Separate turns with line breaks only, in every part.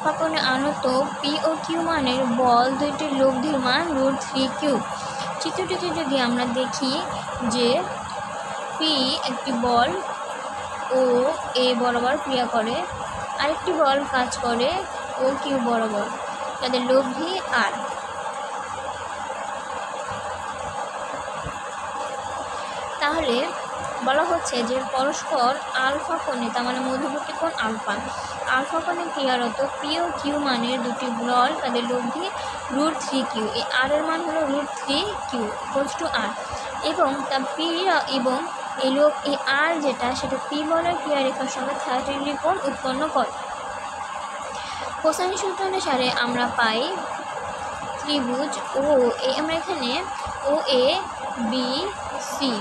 ফাঁকনে আনত P O Q মানের বল দুইটির লব্ধির মান √3 কিউব। চিত্রটিতে যদি আমরা দেখি যে পি একটি বল ও এ বরাবর ক্রিয়া করে, আরেকটি বল কাজ করে ও কিউ বরাবর, তাদের লব্ধি আর। তাহলে বলা হচ্ছে যে পরস্পর আলফা কোণে, তার মানে মধ্যবর্তী কোণ আলফা কোণে ক্রিয়ারত পি ও কিউ মানের দুটি বল, তাদের লব্ধি √3 কিউ। এই আর এর মান হলো √3 কিউ ইকুয়ালস টু আর, এবং তা পি এবং এই আর যেটা সেটা পি বলের ক্রিয়ারেখার সঙ্গে 30 ডিগ্রি কোণ উৎপন্ন করে। কোসাইন সূত্র অনুসারে আমরা পাই ত্রিভুজ ও এ, আমরা এখানে ও এ বি সি,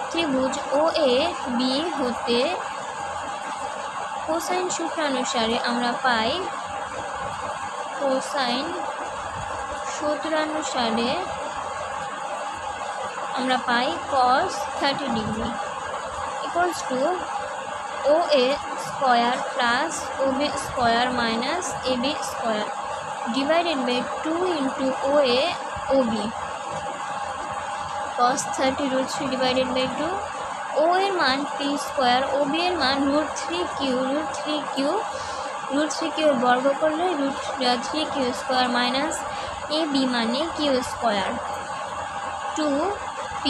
ত্রিভুজ ও এ বি হতে কোসাইন সূত্রানুসারে আমরা পাই, কোসাইন সূত্রানুসারে আমরা পাই cos 30 degree equals to O A square plus O B square minus A B square divided by 2 into O A O B. cos 30 √3 divided by 2, O এর মান P square, ও B এর মান √3 Q, √3 Q বর্গ করলে √3 q square minus A B মানে q square, 2p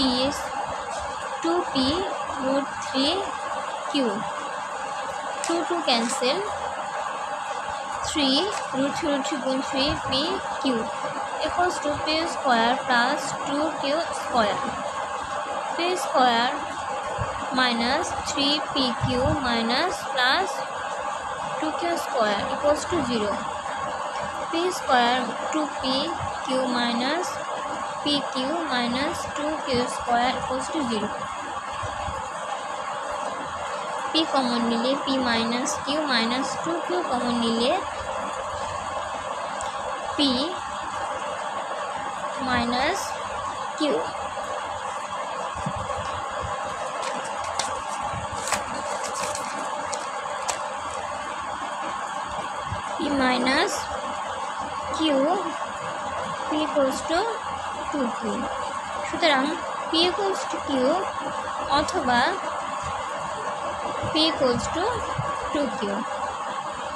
√3 q, 2 cancel, 3 √3 গুণ 3p q equals to p square plus 2q square, p square minus 3pq minus plus 2q square equals to 0, p square 2pq minus pq minus 2q square equals to 0, p common निले p minus q minus 2q common निले p minus q, p minus q, p equals to 2q। সুতরাং p equals to q অথবা p equals to 2q।